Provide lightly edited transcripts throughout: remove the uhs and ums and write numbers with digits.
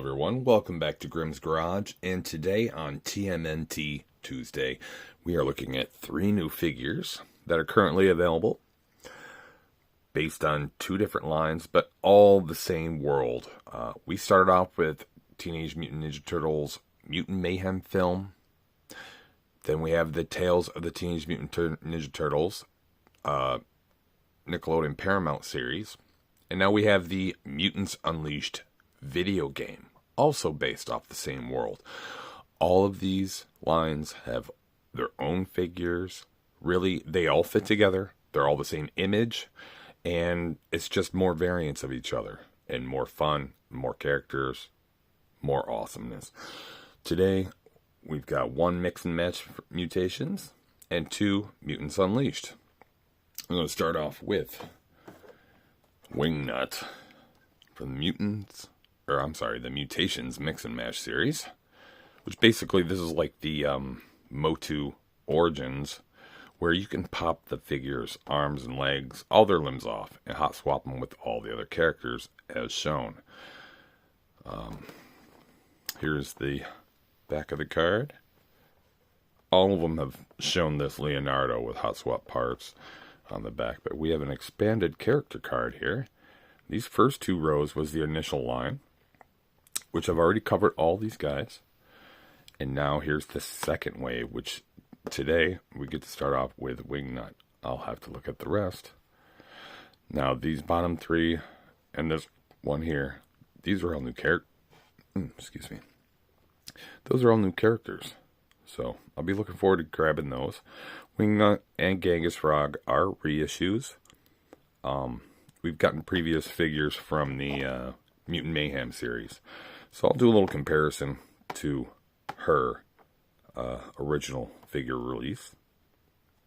everyone. Welcome back to Grimm's Garage, and today on TMNT Tuesday, we are looking at 3 new figures that are currently available based on 2 different lines, but all the same world. We started off with Teenage Mutant Ninja Turtles Mutant Mayhem film. Then we have the Tales of the Teenage Mutant Ninja Turtles Nickelodeon Paramount series. And now we have the Mutants Unleashed video game, also based off the same world. All of these lines have their own figures. Really, they all fit together. They're all the same image, and it's just more variants of each other and more fun, more characters, more awesomeness. Today, we've got 1 mix and match Mutations and 2 Mutants Unleashed. I'm going to start off with Wingnut from the Mutations Mix and Match series, which basically this is like the Motu Origins, where you can pop the figures' arms and legs, all their limbs off, and hot swap them with all the other characters as shown. Here's the back of the card. All of them have shown this Leonardo with hot swap parts on the back, but we have an expanded character card here. These first 2 rows was the initial line, which I've already covered all these guys. And now here's the second wave, which today we get to start off with Wingnut. I'll have to look at the rest. Now these bottom 3 and this one here, these are all new excuse me. Those are all new characters. So I'll be looking forward to grabbing those. Wingnut and Genghis Frog are reissues. We've gotten previous figures from the Mutant Mayhem series. So I'll do a little comparison to her original figure release.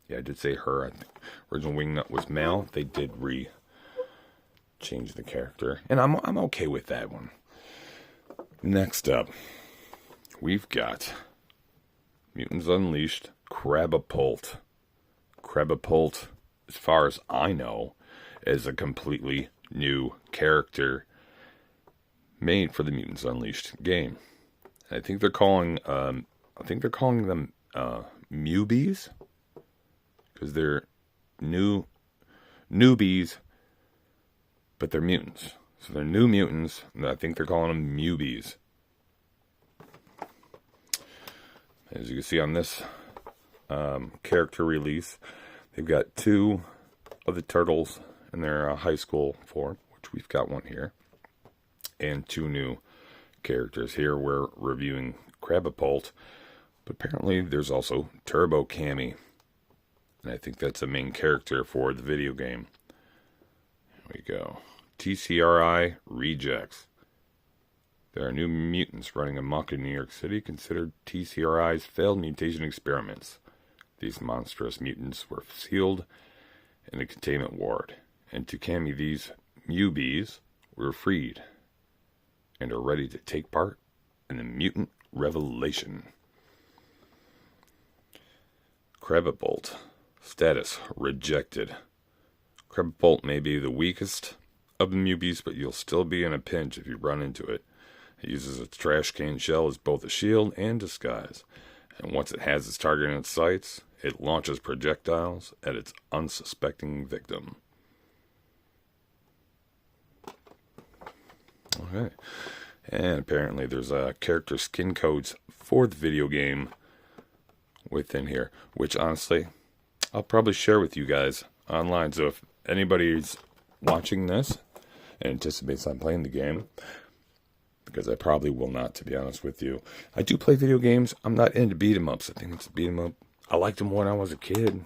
Yeah, I did say her. I think original Wingnut was male. They did change the character, and I'm okay with that one. Next up, we've got Mutants Unleashed Crabapult. Crabapult, as far as I know, is a completely new character made for the Mutants Unleashed game. I think they're calling them Mubies, because they're newbies, but they're mutants. So they're new mutants, and I think they're calling them Mubies. As you can see on this character release, they've got 2 of the turtles in their high school form, which we've got one here, and 2 new characters. Here we're reviewing Crabapult, but apparently there's also Turbo Cammy, and I think that's a main character for the video game. Here we go. TCRI Rejects. There are new mutants running amok in New York City, considered TCRI's failed mutation experiments. These monstrous mutants were sealed in a containment ward, and to Cammy, these Mubies were freed and are ready to take part in the mutant revelation. Crabapult. Status rejected. Crabapult may be the weakest of the Mubies, but you'll still be in a pinch if you run into it. It uses its trash can shell as both a shield and disguise, and once it has its target in its sights, it launches projectiles at its unsuspecting victim. Okay, and apparently there's character skin codes for the video game within here, which honestly I'll probably share with you guys online. So if anybody's watching this and anticipates I'm playing the game, because I probably will not, to be honest with you. I do play video games. I'm not into beat 'em ups. I think it's a beat 'em up. I liked them when I was a kid.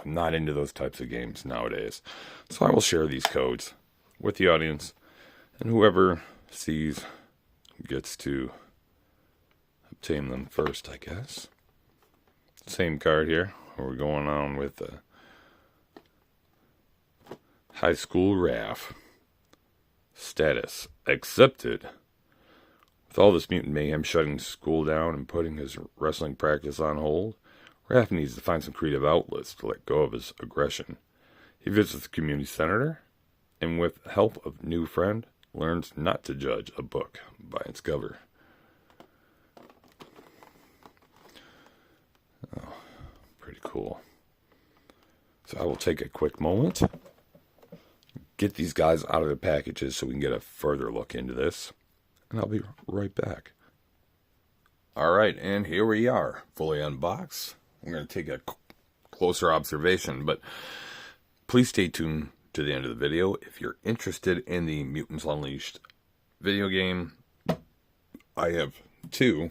I'm not into those types of games nowadays. So I will share these codes with the audience, and whoever sees gets to obtain them first, I guess. Same card here. We're going on with High School Raph. Status accepted. With all this mutant mayhem shutting school down and putting his wrestling practice on hold, Raph needs to find some creative outlets to let go of his aggression. He visits the community center, and with help of new friend learns not to judge a book by its cover. Oh, pretty cool. So I will take a quick moment, get these guys out of their packages so we can get a further look into this, and I'll be right back. Alright, and here we are, fully unboxed. I'm going to take a closer observation, but please stay tuned to the end of the video. If you're interested in the Mutants Unleashed video game, I have 2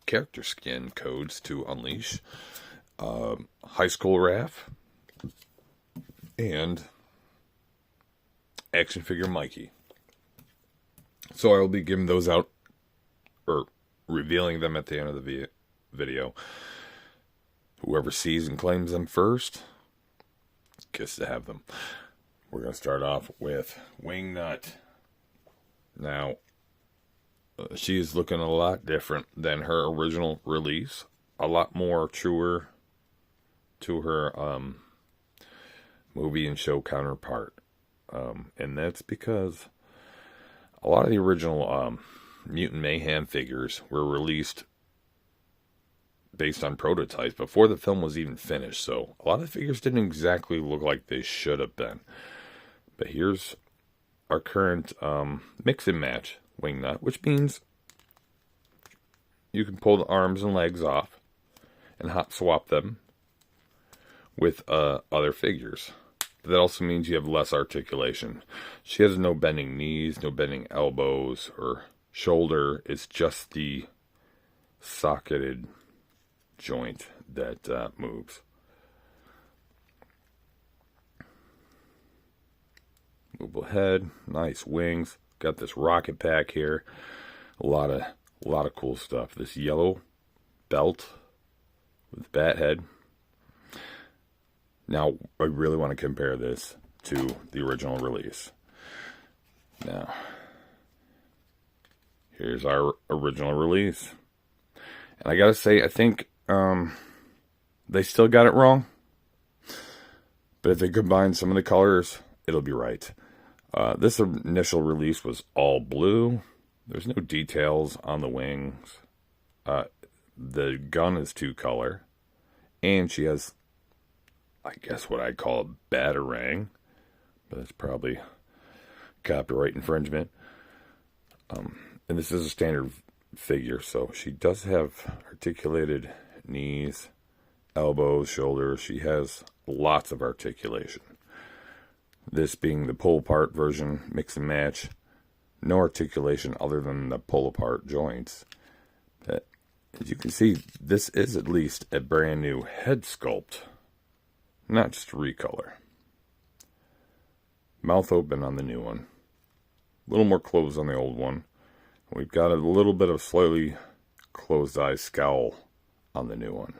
character skin codes to unleash. High School Raph and Action Figure Mikey. So I will be giving those out, or revealing them at the end of the video. Whoever sees and claims them first gets to have them. We're going to start off with Wingnut. Now, she is looking a lot different than her original release. A lot more truer to her movie and show counterpart. And that's because a lot of the original Mutant Mayhem figures were released based on prototypes before the film was even finished. So a lot of the figures didn't exactly look like they should have been. But here's our current mix and match Wingnut, which means you can pull the arms and legs off and hot swap them with other figures. But that also means you have less articulation. She has no bending knees, no bending elbows or shoulder. It's just the socketed joint that moves. Movable head, nice wings. Got this rocket pack here. A lot of cool stuff. This yellow belt with bat head. Now, I really want to compare this to the original release. Now, here's our original release. And I gotta say, I think they still got it wrong. But if they combine some of the colors, it'll be right. This initial release was all blue. There's no details on the wings. The gun is 2-color. And she has, I guess, what I'd call a batarang. But it's probably copyright infringement. And this is a standard figure, so she does have articulated knees, elbows, shoulders. She has lots of articulation. This being the pull-apart version, mix and match. No articulation other than the pull-apart joints. But as you can see, this is at least a brand new head sculpt, not just a recolor. Mouth open on the new one. A little more closed on the old one. We've got a little bit of slightly closed eye scowl on the new one.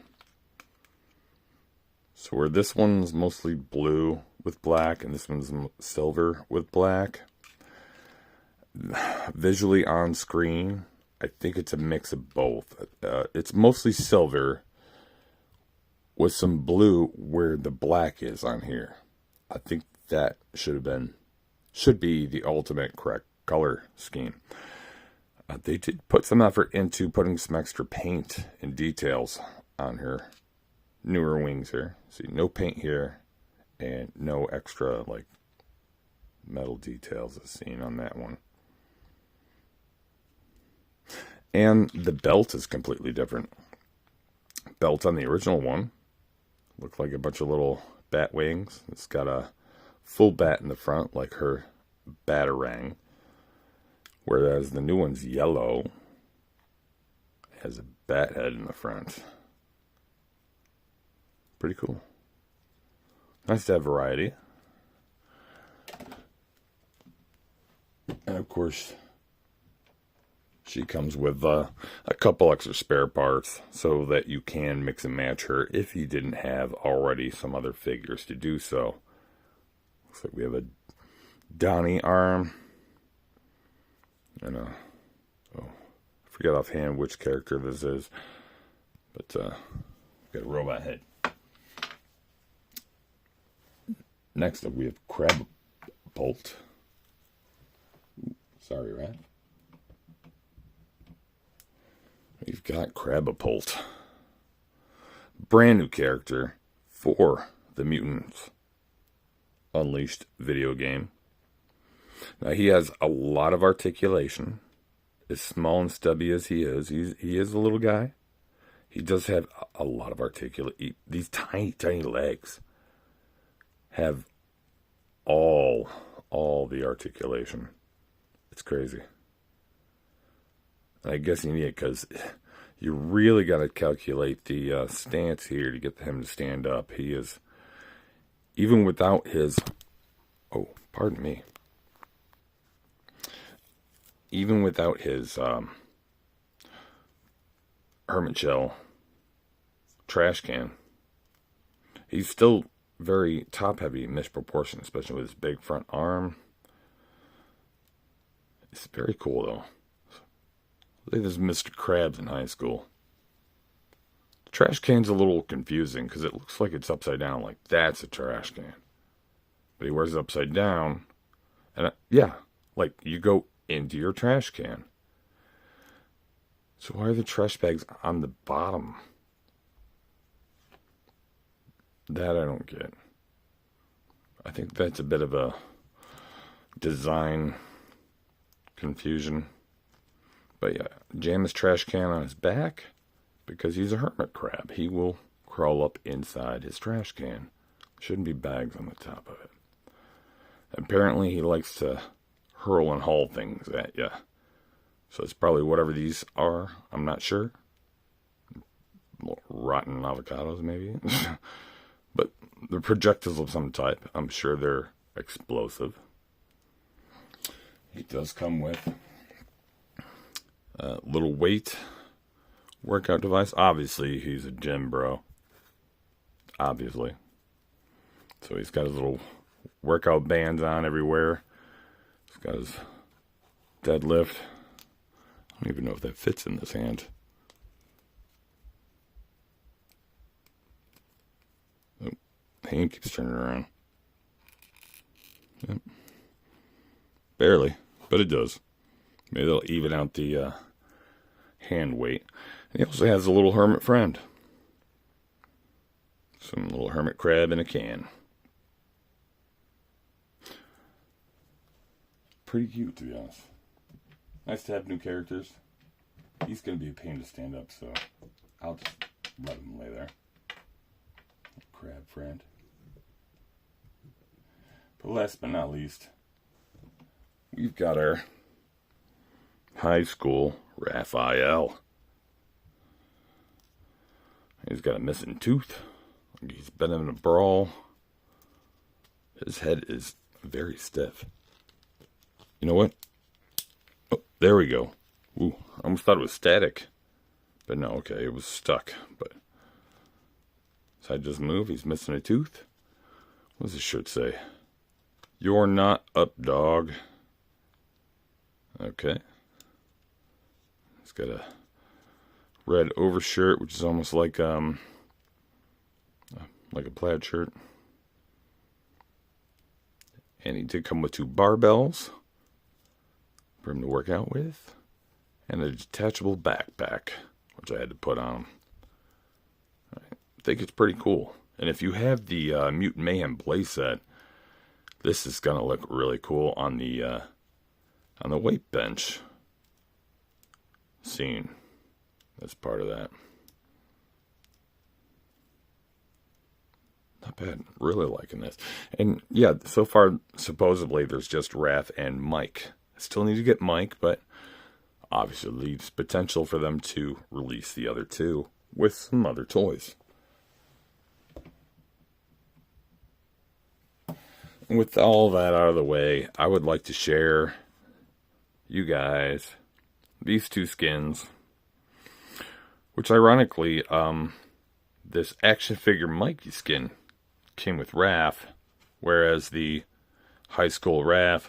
So where this one's mostly blue with black and this one's silver with black, visually on screen, I think it's a mix of both. It's mostly silver with some blue where the black is on here. I think that should be the ultimate correct color scheme. They did put some effort into putting some extra paint and details on her newer wings here. See, no paint here and no extra like metal details as seen on that one. And the belt is completely different. Belt on the original one looked like a bunch of little bat wings. It's got a full bat in the front like her batarang. Whereas the new one's yellow. It has a bat head in the front. Pretty cool. Nice to have variety. And of course, she comes with a couple extra spare parts so that you can mix and match her if you didn't have already some other figures to do so. Looks like we have a Donnie arm. And I forget offhand which character this is, but got a robot head. Next up, we have Crab Bolt. Sorry, Rat. We've got Crabapult. Brand new character for the Mutants Unleashed video game. Now, he has a lot of articulation. As small and stubby as he is a little guy. He does have a lot of articulate. These tiny, tiny legs have all the articulation. It's crazy. And I guess you need it because you really got to calculate the stance here to get him to stand up. He is, even without his, oh, pardon me. Even without his hermit shell trash can, he's still very top heavy, misproportioned, especially with his big front arm. It's very cool though. Look at this Mr. Krabs in high school. The trash can's a little confusing because it looks like it's upside down, like that's a trash can. But he wears it upside down, and yeah, like you go into your trash can. So why are the trash bags on the bottom? That I don't get. I think that's a bit of a design confusion. But yeah, jam his trash can on his back because he's a hermit crab. He will crawl up inside his trash can. Shouldn't be bags on the top of it. Apparently he likes to hurl and haul things at you. So it's probably whatever these are. I'm not sure. Rotten avocados, maybe. But they're projectiles of some type. I'm sure they're explosive. He does come with a little weight workout device. Obviously, he's a gym bro. Obviously. So he's got his little workout bands on everywhere. He's got his deadlift. I don't even know if that fits in this hand. Oh, hand keeps turning around. Yep. Barely, but it does. Maybe they'll even out the hand weight. And he also has a little hermit friend. Some little hermit crab in a can. Pretty cute, to be honest. Nice to have new characters. He's going to be a pain to stand up, so I'll just let him lay there. Crab friend. But last but not least, we've got our high school Raphael. He's got a missing tooth. He's been in a brawl. His head is very stiff. You know what? Oh, there we go. Ooh, I almost thought it was static. But no, okay, it was stuck. But so I just move. He's missing a tooth. What does this shirt say? You're not up, dog. Okay. He's got a red overshirt, which is almost like a plaid shirt. And he did come with 2 barbells for him to work out with, and a detachable backpack, which I had to put on him. I think it's pretty cool. And if you have the Mutant Mayhem playset, this is gonna look really cool on the weight bench scene. That's part of that. Not bad. Really liking this. And yeah, so far, supposedly, there's just Raph and Mike. I still need to get Mike, but obviously leaves potential for them to release the other 2 with some other toys. With all that out of the way, I would like to share you guys these 2 skins, which ironically, this action figure Mikey skin came with Raph, whereas the high school Raph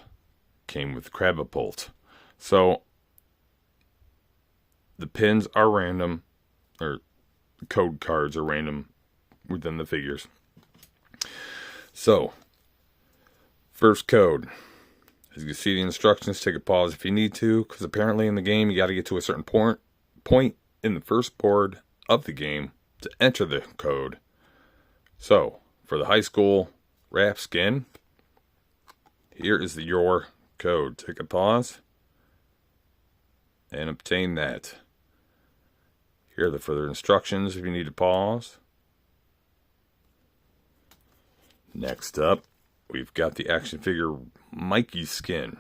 came with Crabapult. So the pins are random, or code cards are random within the figures. So first code, As you can see the instructions, take a pause if you need to, because apparently in the game you got to get to a certain point in the first board of the game to enter the code. So, for the high school wrap skin, here is your code. Take a pause and obtain that. Here are the further instructions if you need to pause. Next up, we've got the action figure Mikey skin.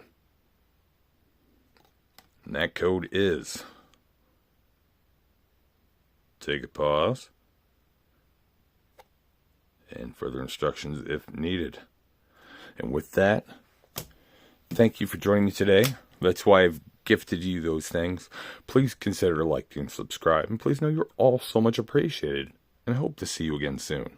And that code is, take a pause, and further instructions if needed. And with that, thank you for joining me today. That's why I've gifted you those things. Please consider liking and subscribe. And please know you're all so much appreciated. And I hope to see you again soon.